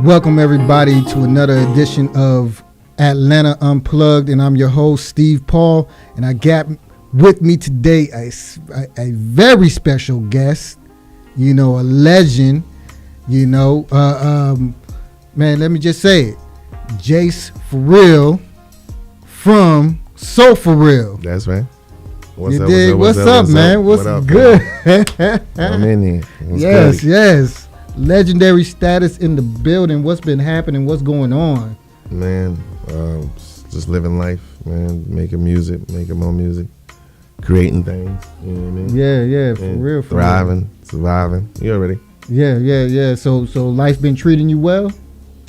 Welcome everybody to another edition of Atlanta Unplugged, and I'm your host Steve Paul, and I got with me today a very special guest, a legend, man, let me just say it, Jase4Real from Jase4Real. That's right. What's up, man? What's good? I'm in here. Yes. Legendary status in the building. What's been happening? What's going on? Man, just living life, man. Making music, making more music, creating things. You know what I mean? Yeah, for real. Thriving, surviving. You already? Yeah. So life been treating you well?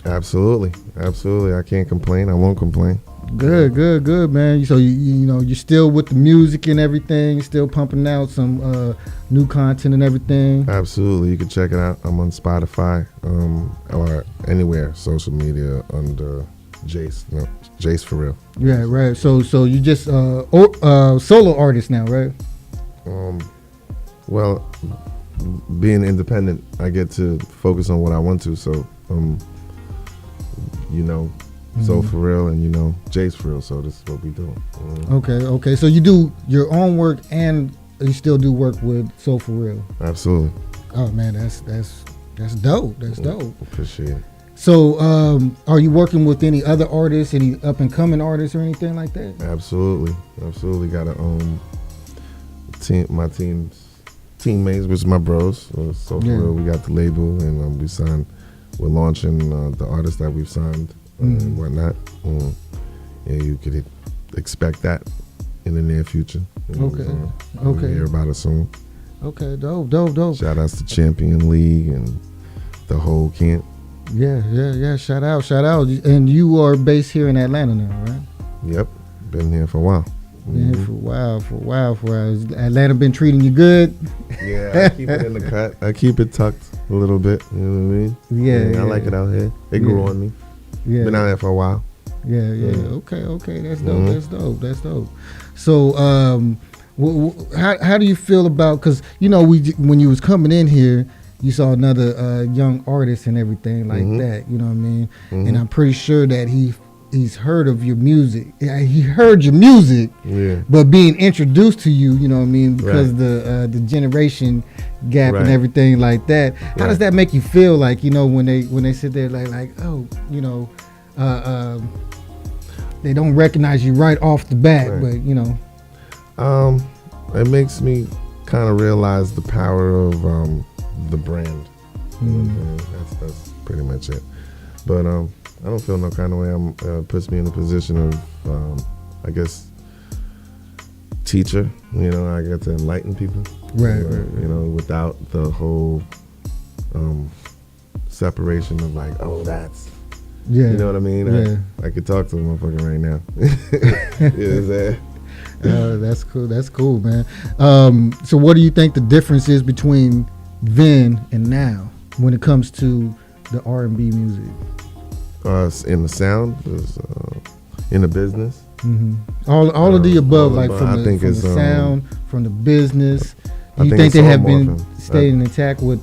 Absolutely. I can't complain. I won't complain. Good, man. So you're still with the music and everything, still pumping out some new content and everything. Absolutely. You can check it out. I'm on Spotify, or anywhere social media under Jase4Real. Yeah, right. So you just solo artist now, right? Well, being independent, I get to focus on what I want to. So Jase4Real and Jase4Real, so this is what we do. Okay. So you do your own work and you still do work with Jase4Real. Absolutely. Oh man, that's dope. That's dope. Appreciate it. So are you working with any other artists, any up and coming artists or anything like that? Absolutely. Got a team, my teammates, which is my bros. Jase4Real, we got the label and we signed. We're launching the artists that we've signed. And whatnot. You could expect that in the near future. Okay. You'll hear about it soon. Okay, dope. Shout outs to Champion League and the whole camp. Yeah. Shout out. And you are based here in Atlanta now, right? Yep. Been here for a while. Been here for a while. Has Atlanta been treating you good? Yeah, I keep it in the cut. I keep it tucked a little bit. You know what I mean? Yeah. I like it out here. It grew on me. Yeah. Been out there for a while. Yeah. Okay. That's dope. That's dope. So, how do you feel about? Because when you was coming in here, you saw another young artist and everything like that. You know what I mean? And I'm pretty sure that he's heard of your music. He heard your music. Yeah. But being introduced to you, you know what I mean, because the generation gap and everything like that. How does that make you feel? Like when they sit there like they don't recognize you right off the bat, but it makes me kind of realize the power of the brand. That's pretty much it. But I don't feel no kind of way. Puts me in a position of I guess teacher. I get to enlighten people. Right. Without the whole separation of like, oh, that's. Yeah. You know what I mean? Yeah. I could talk to a motherfucker right now. You know what I'm saying? That's cool, man. So what do you think the difference is between then and now when it comes to the R&B music? In the sound, in the business. All of the above, like from the sound, from the business. Do you think they have been staying intact with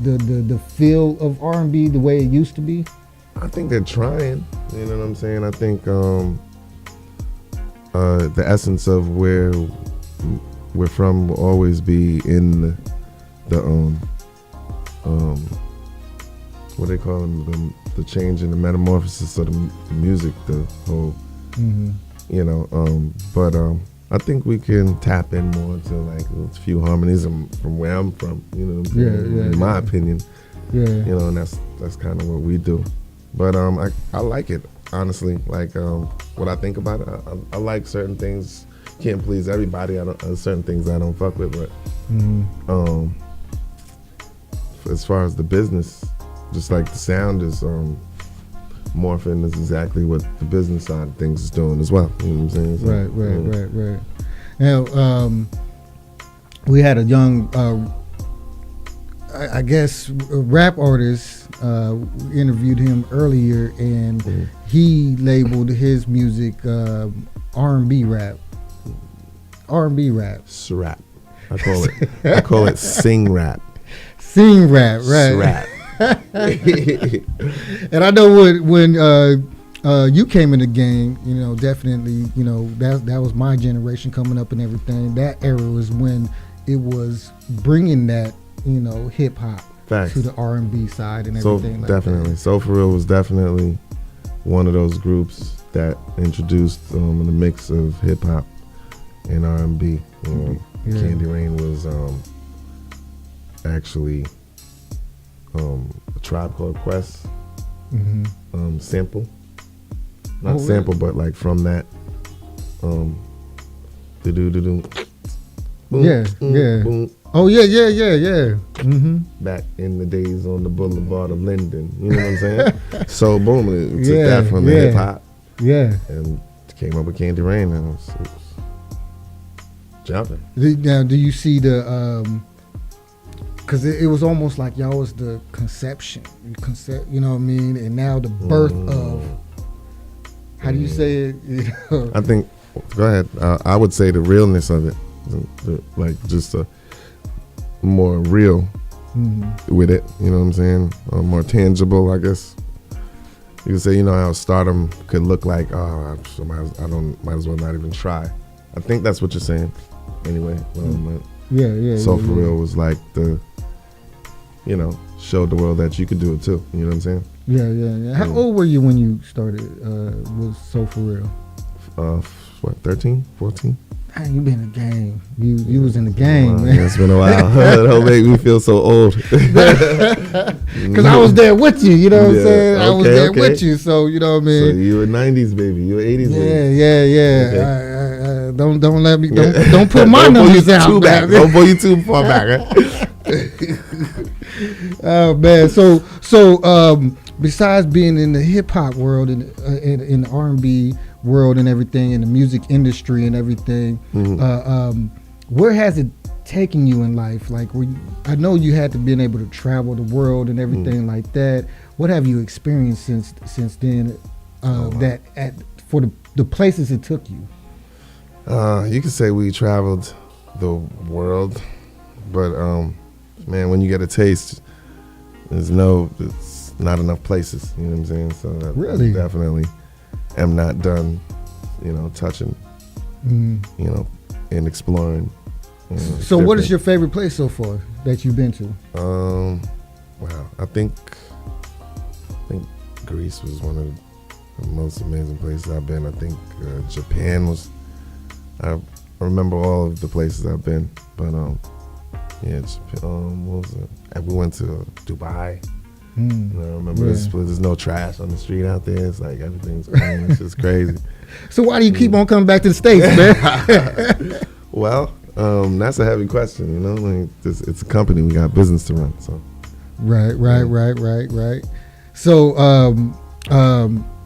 the feel of R&B the way it used to be? I think they're trying. You know what I'm saying? I think the essence of where we're from will always be in the what they call them, the change and the metamorphosis of the music, the whole, but I think we can tap in more to like a few harmonies from where I'm from, in my opinion, and that's kind of what we do. But I like it, honestly. Like what I think about it, I like certain things. Can't please everybody. Certain things I don't fuck with, but as far as the business, just like the sound is morphing, is exactly what the business side of things is doing as well. You know what I'm saying? Right. Now, we had a young, I guess, rap artist. We interviewed him earlier, and he labeled his music R&B rap. R&B rap. Srap. I call it sing rap. Sing rap, right? Srap. And I know when you came in the game, you know, definitely, you know, that was my generation coming up and everything. That era was when it was bringing that, you know, hip hop to the R&B side and everything. So definitely, Jase4Real was definitely one of those groups that introduced the mix of hip hop and R&B. Candy Rain was actually a Tribe Called Quest sample. Not sample, but like from that. Boom, boom. Oh yeah. Mm-hmm. Back in the days on the Boulevard of Linden, you know what I'm saying? So boom, it took that from the hip hop, and came up with Candy Rain, and it was jumping. Now, do you see the? Because it was almost like y'all was the conception, you know what I mean, and now the birth of. How do you say it? You know? I think. Go ahead. I would say the realness of it, like just a more real with it. You know what I'm saying? More tangible, I guess. You could say, you know how stardom could look like. Oh, might as well not even try. I think that's what you're saying. Anyway, Jase4Real was like the, you know, showed the world that you could do it too. You know what I'm saying? Yeah. How old were you when you started with Jase4Real? 13, 14? Man, you been in the game. You was in the game, man. Yeah, it's been a while. Don't make me feel so old. Because I was there with you, you know what I'm saying? I was there with you, so you know what I mean? So you were 90s baby, you were 80s baby. Yeah. Okay. Don't let me, don't put my numbers out. Back. Don't pull you too far back, right? Oh, man. So besides being in the hip hop world and in the R&B world and everything, in the music industry and everything, where has it taken you in life? Like, I know you had to been able to travel the world and everything like that. What have you experienced since then? For the places it took you. You could say we traveled the world, but man, when you get a taste, it's not enough places. You know what I'm saying? So really, I definitely am not done, you know, touching, you know, and exploring. So what is your favorite place so far that you've been to? Wow, I think Greece was one of the most amazing places I've been. I think Japan was. I remember all of the places I've been, but Japan, what was it? We went to Dubai. You know, I remember there's no trash on the street out there. It's like everything's clean. It's just crazy. So why do you keep on coming back to the States, man? Well, that's a heavy question. You know, like it's a company. We got business to run. So. Right. So,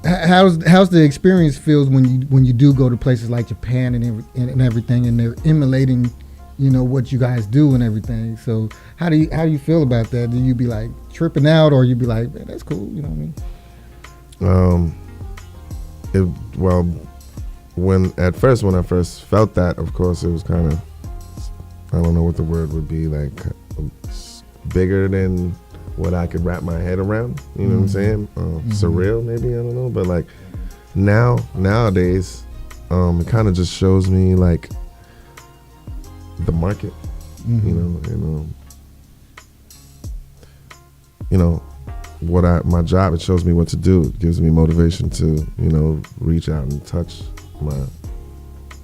how's the experience feels when you do go to places like Japan and everything, and they're emulating, you know, what you guys do and everything. So how do you feel about that? Do you be like tripping out, or you be like, man, that's cool, you know what I mean? When I first felt that, of course, it was kind of, I don't know what the word would be, like bigger than what I could wrap my head around. You know what I'm saying? Surreal, maybe, I don't know. But like nowadays, it kind of just shows me like the market, you know, and you know what my job. It shows me what to do. It gives me motivation to, you know, reach out and touch my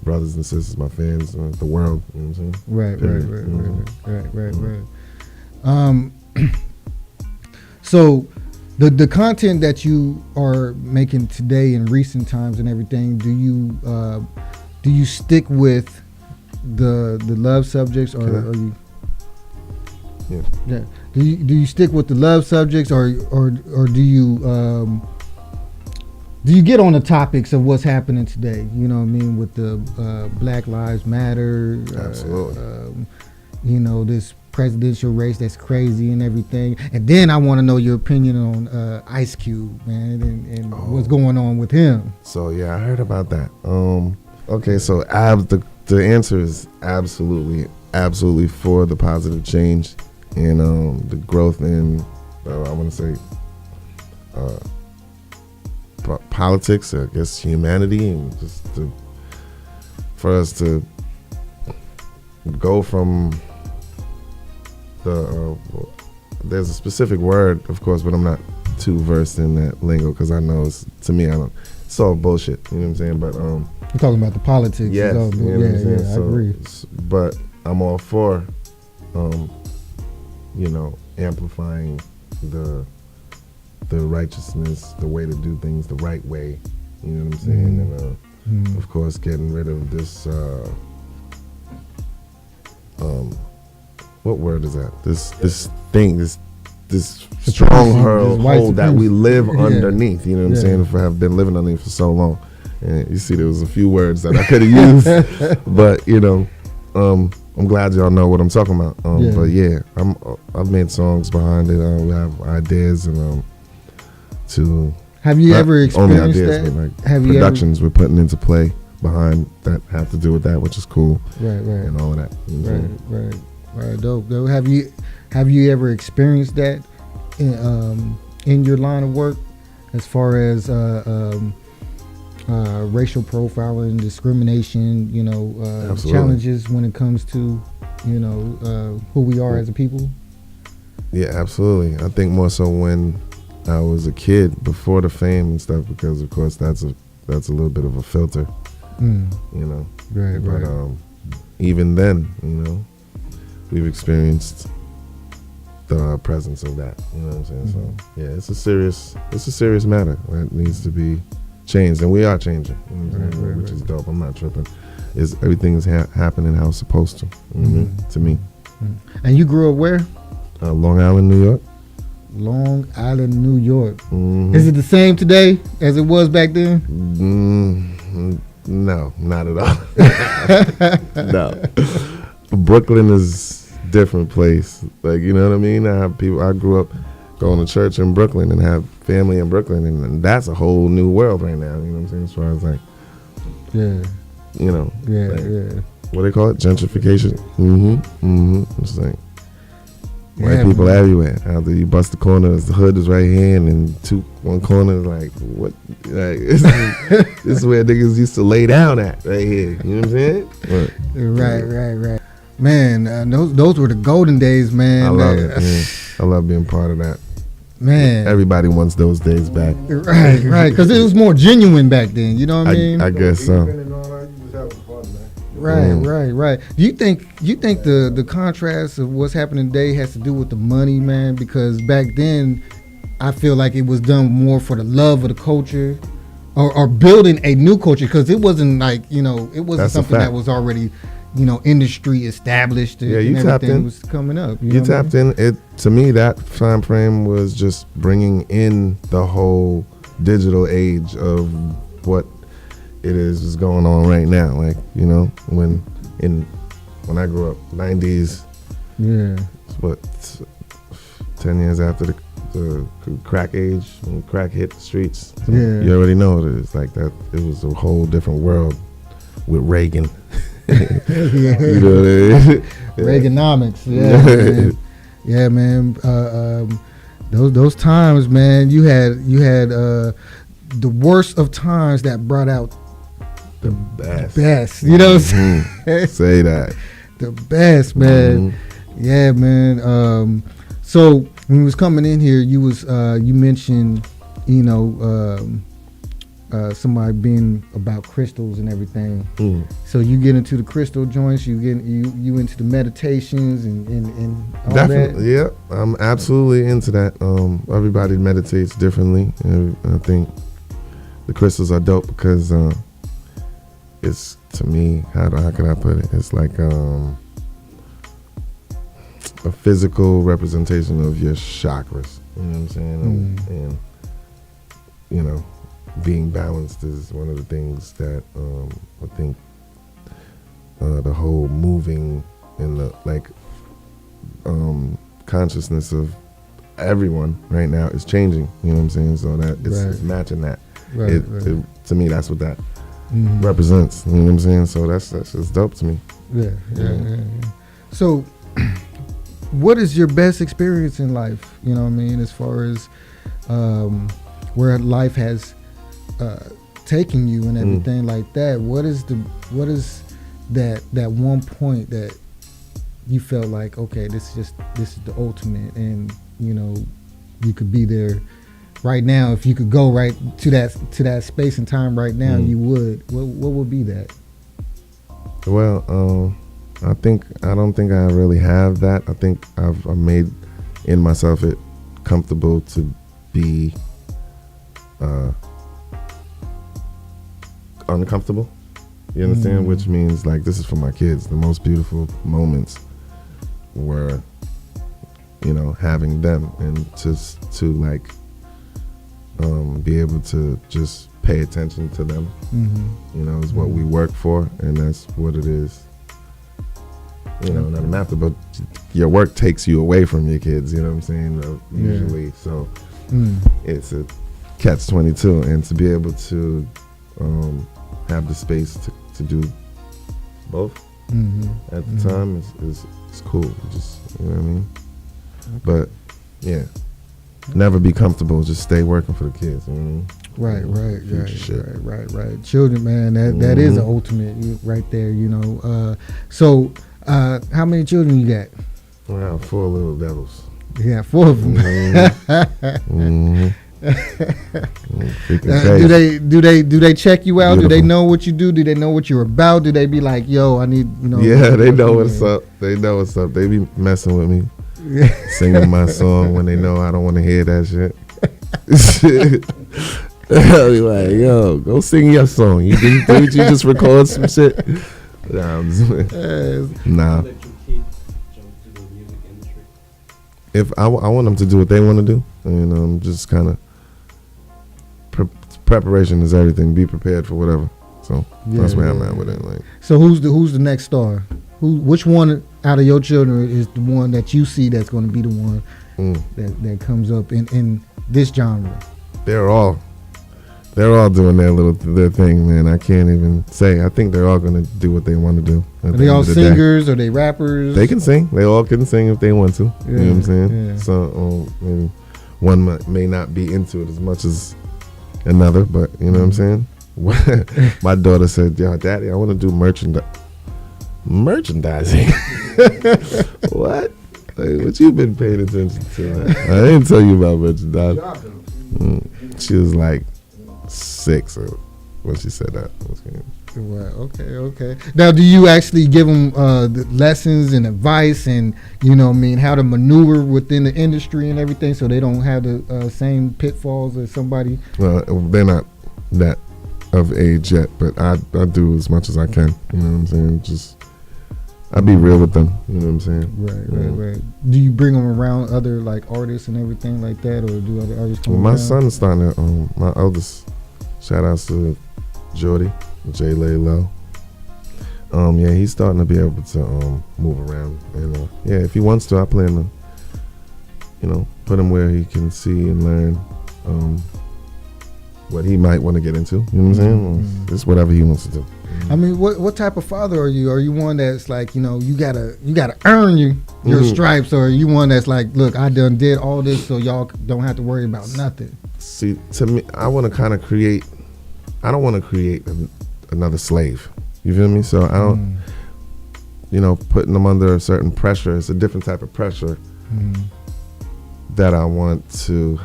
brothers and sisters, my fans, the world. You know what I'm saying? Right. So the content that you are making today in recent times and everything, do you stick with the love subjects, or are you? Yeah. Do you stick with the love subjects, or do you get on the topics of what's happening today? You know what I mean, with the Black Lives Matter. Absolutely. You know, this presidential race that's crazy and everything. And then I want to know your opinion on Ice Cube, man, and what's going on with him. So yeah, I heard about that. Okay, so the answer is absolutely for the positive change and the growth in I want to say politics, I guess humanity, and just for us to go from there's a specific word, of course, but I'm not too versed in that lingo because I know it's all bullshit. You know what I'm saying? But you're talking about the politics. Yes, I agree. But I'm all for, amplifying the righteousness, the way to do things the right way. You know what I'm saying? And of course, getting rid of this. What word is that? This thing, this stronghold that we live underneath. You know what I'm saying? If I have been living underneath for so long, and you see, there was a few words that I could have used, but I'm glad y'all know what I'm talking about. But yeah, I've made songs behind it. We have ideas and to. Have you ever experienced only ideas, that? But like productions we're putting into play behind that have to do with that, which is cool. Right. And all of that. Right. Dope. Have you ever experienced that in your line of work, as far as racial profiling, discrimination, challenges when it comes to, who we are as a people? Yeah, absolutely. I think more so when I was a kid, before the fame and stuff, because of course that's a little bit of a filter, Right. But even then, we've experienced the presence of that. You know what I'm saying? So yeah, it's a serious matter that needs to be changed, and we are changing, which is dope. I'm not tripping. Everything is happening how it's supposed to. To me. And you grew up where? Long Island, New York. Long Island, New York. Is it the same today as it was back then? No, not at all. No. Brooklyn is a different place. Like, you know what I mean? I grew up going to church in Brooklyn and have family in Brooklyn, and that's a whole new world right now. You know what I'm saying? As far as like, what do they call it? Gentrification. It's like white people everywhere. After you bust the corner, the hood is right here, and one corner is like, what? Like, this is where niggas used to lay down at, right here. You know what I'm saying? Right. Man, those were the golden days, man. I love it. Man. I love being part of that. Man, everybody wants those days back. Right. Because it was more genuine back then. You know what I mean? I guess so. Right. Do you think the contrast of what's happening today has to do with the money, man? Because back then, I feel like it was done more for the love of the culture, or building a new culture. Because it wasn't like, it wasn't something that was already, industry established. Yeah, you tapped in. Was coming up. You tapped in. It, to me, that time frame was just bringing in the whole digital age of what it is going on right now. Like, when I grew up, 90s. Yeah. What, 10 years after the crack age, when crack hit the streets. So you already know what it is. Like that, it was a whole different world with Reagan. You know what I mean? Reaganomics. Yeah, man. Those times, man. You had the worst of times that brought out the best. You know what I'm saying? Say that. The best, man. Yeah, man. So when we was coming in here, you mentioned, somebody being about crystals and everything. So you get into the crystal joints, you into the meditations and all definitely, that? Yeah, I'm absolutely into that. Everybody meditates differently, and I think the crystals are dope because it's, to me, how can I put it? It's like a physical representation of your chakras. You know what I'm saying? And being balanced is one of the things that I think the whole moving and the consciousness of everyone right now is changing. You know what I'm saying? So that it's matching that. Right. To me, that's what that represents. You know what I'm saying? So that's just dope to me. Yeah. So what is your best experience in life? You know what I mean, as far as where life has taken you and everything like that. What is that one point that you felt like, okay, this is the ultimate, and you know, you could be there right now. If you could go right to that space and time right now, you would. What would be that? Well, I don't think I really have that. I think I've made in myself it comfortable to be uncomfortable. You understand? Which means, like, this is for my kids. The most beautiful moments were, you know, having them, and just to like be able to just pay attention to them. You know, is what we work for, and that's what it is. You know, not matter, but your work takes you away from your kids. You know what I'm saying? Usually, so it's a catch-22, and to be able to have the space to do both at the time is cool. Just, you know what I mean? But yeah, never be comfortable. Just stay working for the kids. You know what I mean? Right. Children, man, that is the ultimate right there. You know. So, how many children you got? I have 4 little devils. You got 4 of them. Do they check you out? Beautiful. Do they know what you do? Do they know what you're about? Do they be like, yo, I need, you know? Yeah, they know what's up. They know what's up. They be messing with me, singing my song when they know I don't want to hear that shit. I'll be like, yo, go sing your song. Did you just record some shit? Nah. If I want them to do what they want to do, and just kind of preparation is everything. Be prepared for whatever. So that's where I'm at with it. Like, so who's the next star? Which one out of your children is the one that you see that's going to be the one that comes up in this genre? They're all doing their thing, man. I can't even say. I think they're all going to do what they want to do. Are they all singers? Are they rappers? They can sing. They all can sing if they want to. Yeah, you know what I'm saying? Yeah. So maybe one may not be into it as much as another, but you know what I'm saying? My daughter said, yo, Daddy, I want to do merchandising. What? Like, what you been paying attention to? I didn't tell you about merchandising. She was like 6 when she said that. Well, okay. Now, do you actually give them the lessons and advice, and you know what I mean, how to maneuver within the industry and everything, so they don't have the same pitfalls as somebody? Well, they're not that of age yet, but I do as much as I can. You know what I'm saying? Just I be real with them. You know what I'm saying? Right. Do you bring them around other like artists and everything like that, or do other artists come around? My son's starting to. My eldest, shout outs to Jordy, J4Real. Yeah, he's starting to be able to move around, and yeah, if he wants to, I plan to, you know, put him where he can see and learn what he might want to get into. You know what I'm saying? It's whatever he wants to do. I mean, what type of father are you? Are you one that's like, you know, you gotta earn your stripes, or are you one that's like, look, I done did all this, so y'all don't have to worry about nothing? See, to me, I want to kind of create. I don't want to create another slave. You feel me? So I don't, you know, putting them under a certain pressure. It's a different type of pressure that I want to,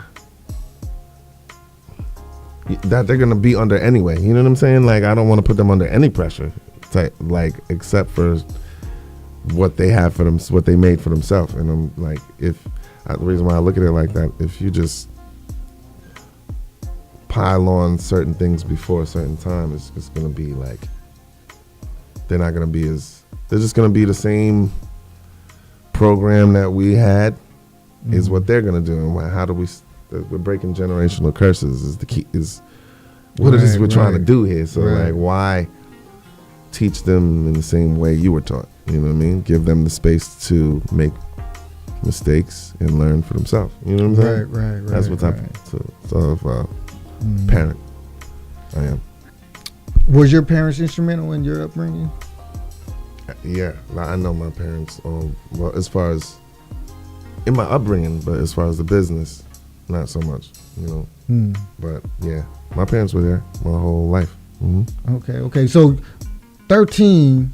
that they're going to be under anyway. You know what I'm saying? Like, I don't want to put them under any pressure, like, except for what they have for them, what they made for themselves. And I'm like, the reason why I look at it like that, if you just pile on certain things before a certain time, it's just going to be like, they're not going to be they're just going to be the same program that we had is what they're going to do. And how do we're breaking generational curses is the key, is what it is we're trying to do here. So like, why teach them in the same way you were taught? You know what I mean? Give them the space to make mistakes and learn for themselves. You know what I'm saying? Right. That's what type of parent I am. Was your parents instrumental in your upbringing? Yeah, I know my parents. Well, as far as in my upbringing, but as far as the business, not so much, But yeah, my parents were there my whole life. Okay. So 13,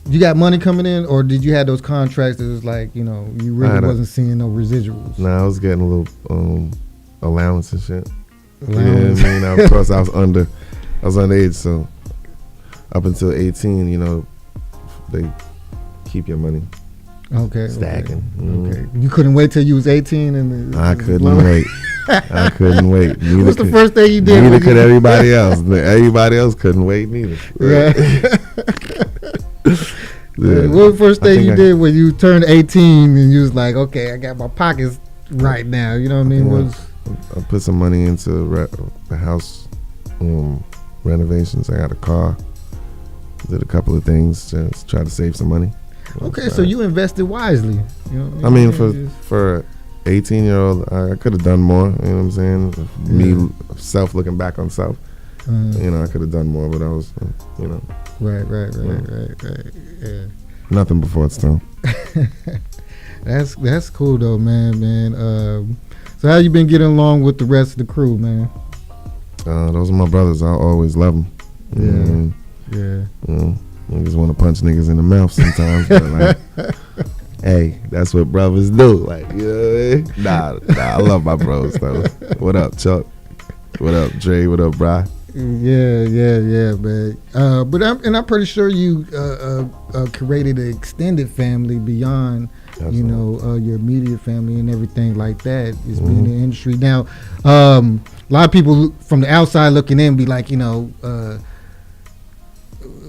you got money coming in, or did you have those contracts that was like, you really wasn't seeing no residuals? Nah, I was getting a little allowance and shit. Allowance. Yeah, I mean, of course I was underage, so up until 18, they keep your money. Okay. Stacking. Okay. You couldn't wait till you was 18 and I couldn't wait. I couldn't wait. What's the first thing you did? Neither could everybody else. Everybody else couldn't wait neither. Right. Yeah. What was the first thing you did when you turned 18 and you was like, okay, I got my pockets right now? You know what I mean? I put some money into the house renovations. I got a car. Did a couple of things to try to save some money. Okay, so you invested wisely. I mean, for 18-year-old, I could have done more. You know what I'm saying? Me, looking back on self. I could have done more, but I was, Right. Yeah. Nothing before it's time. That's cool though, man. So how you been getting along with the rest of the crew, man? Those are my brothers. I always love them. Yeah. Niggas want to punch niggas in the mouth sometimes, but like, hey, that's what brothers do. Like, Nah, I love my bros though. What up, Chuck? What up, Dre? What up, Bri? Yeah, man. But I'm pretty sure you created an extended family beyond, your immediate family and everything like that. Is being in the industry now. A lot of people from the outside looking in be like,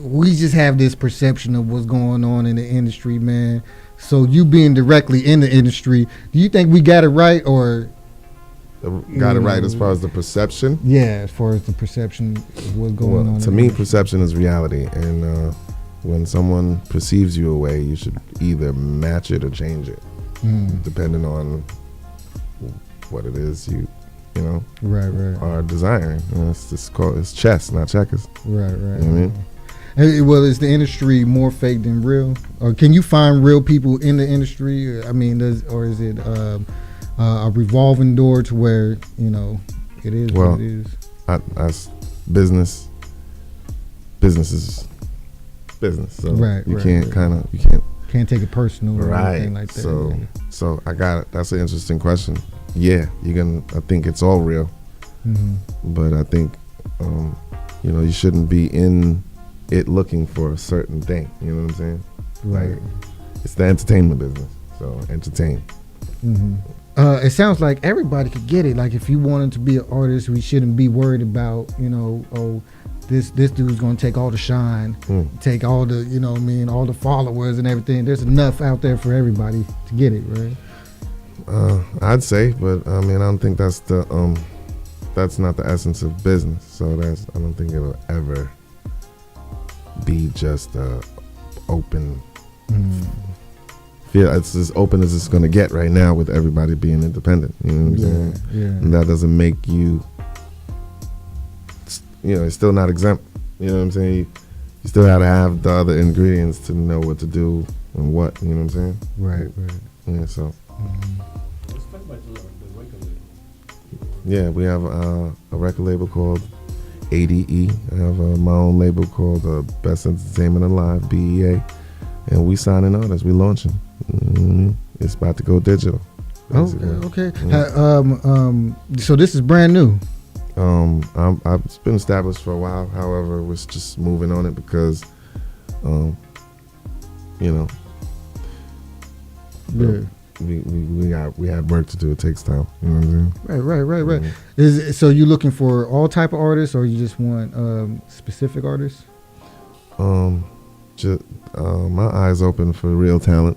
we just have this perception of what's going on in the industry, man. So you being directly in the industry, do you think we got it right, or got it right as far as the perception? Yeah, as far as the perception of what's going on. To me, perception is reality, and when someone perceives you a way, you should either match it or change it, depending on what it is you right are desiring. It's chess, not checkers. Right. You know what I mean? Well, is the industry more fake than real, or can you find real people in the industry? I mean, or is it a revolving door to where it is what it is? Business is business. So you can't take it personal or anything like that. So I got it. That's an interesting question. Yeah, I think it's all real, but I think you shouldn't be in it looking for a certain thing. You know what I'm saying? Right. Like, it's the entertainment business, so entertain. It sounds like everybody could get it. Like, if you wanted to be an artist, we shouldn't be worried about, this dude's gonna take all the shine, take all the, all the followers and everything. There's enough out there for everybody to get it, right? I'd say, but I mean, I don't think that's not the essence of business. So I don't think it'll ever be just open. Feel it's as open as it's gonna get right now with everybody being independent. You know what I'm saying? Yeah. And that doesn't make you. It's still not exempt. You know what I'm saying? You still have to have the other ingredients to know what to do and what. You know what I'm saying? Right. Yeah. So. Let's talk about the record label. Yeah, we have a record label called ADE. I have my own label called Best Entertainment Alive, BEA, and we signing artists. We launching. It's about to go digital. Okay. Yeah. So this is brand new. It's been established for a while. However, we're just moving on it because, we had work to do. It takes time. You know what I'm saying? Right. So you looking for all type of artists, or you just want specific artists? My eyes open for real talent,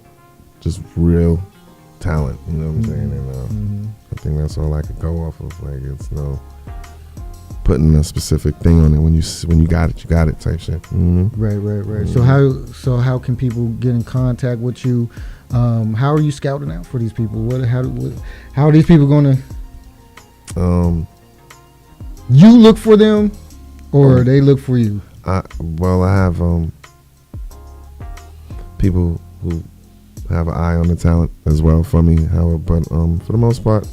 just real talent. You know what I'm saying? And I think that's all I could go off of. Like, it's no putting a specific thing on it. When you got it, you got it type shit. Right. So how can people get in contact with you? How are you scouting out for these people? How are these people gonna? You look for them, or they look for you? I have people who have an eye on the talent as well for me, Howard. But for the most part,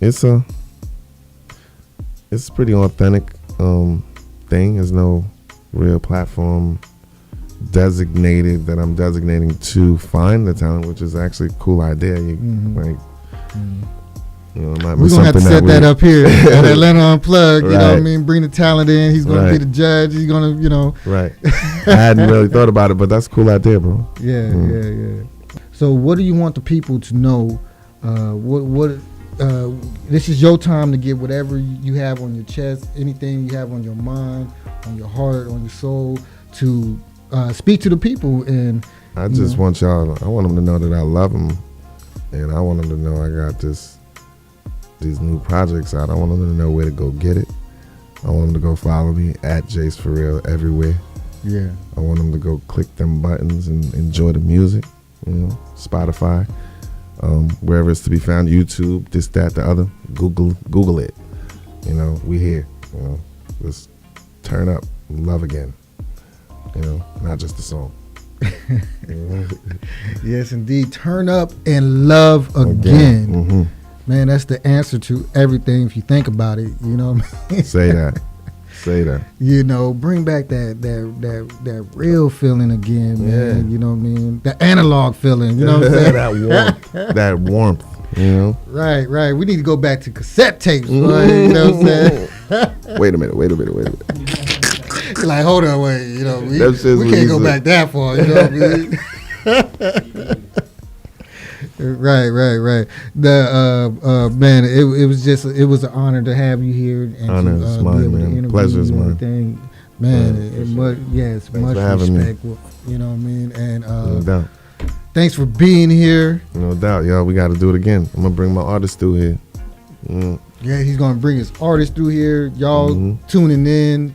it's a pretty authentic thing. There's no real platform designated that I'm designating to find the talent, which is actually a cool idea. We're gonna have to set that up here at Atlanta Unplugged. Right. You know what I mean? Bring the talent in. He's gonna be the judge. He's gonna, Right. I hadn't really thought about it, but that's a cool idea, bro. Yeah. So, what do you want the people to know? This is your time to get whatever you have on your chest, anything you have on your mind, on your heart, on your soul, to speak to the people. And I just want y'all. I want them to know that I love them, and I want them to know I got these new projects out. I want them to know where to go get it. I want them to go follow me at Jase4Real everywhere. Yeah. I want them to go click them buttons and enjoy the music. Spotify, wherever it's to be found, YouTube, this, that, the other. Google it. We here. Just turn up, love again. Not just the song. Yes, indeed. Turn up and love again. Mm-hmm. Man, that's the answer to everything if you think about it. You know what I mean? Say that. Bring back that real feeling again, man. Yeah. You know what I mean? The analog feeling, you know what I'm saying? that warmth, Right. We need to go back to cassette tapes, boy, you know what I'm saying? Wait a minute. You're like, hold on, wait, we can't go back that far, you know what I mean? Right. The man, it was an honor to have you here and honor is mine, man. Pleasure is mine. Man, much respect. You know what I mean? And no doubt. Thanks for being here. No doubt, y'all. We got to do it again. I'm gonna bring my artist through here. Yeah, he's gonna bring his artist through here. Y'all tuning in.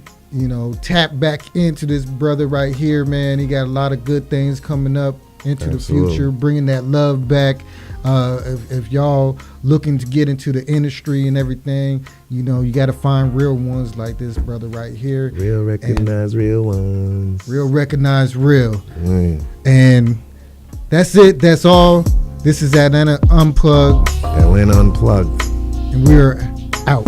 Tap back into this brother right here, man. He got a lot of good things coming up into the future, bringing that love back. If y'all looking to get into the industry and everything, you got to find real ones like this brother right here. Real recognize real ones. Real recognize real. And that's it. That's all. This is Atlanta Unplugged. And we're out.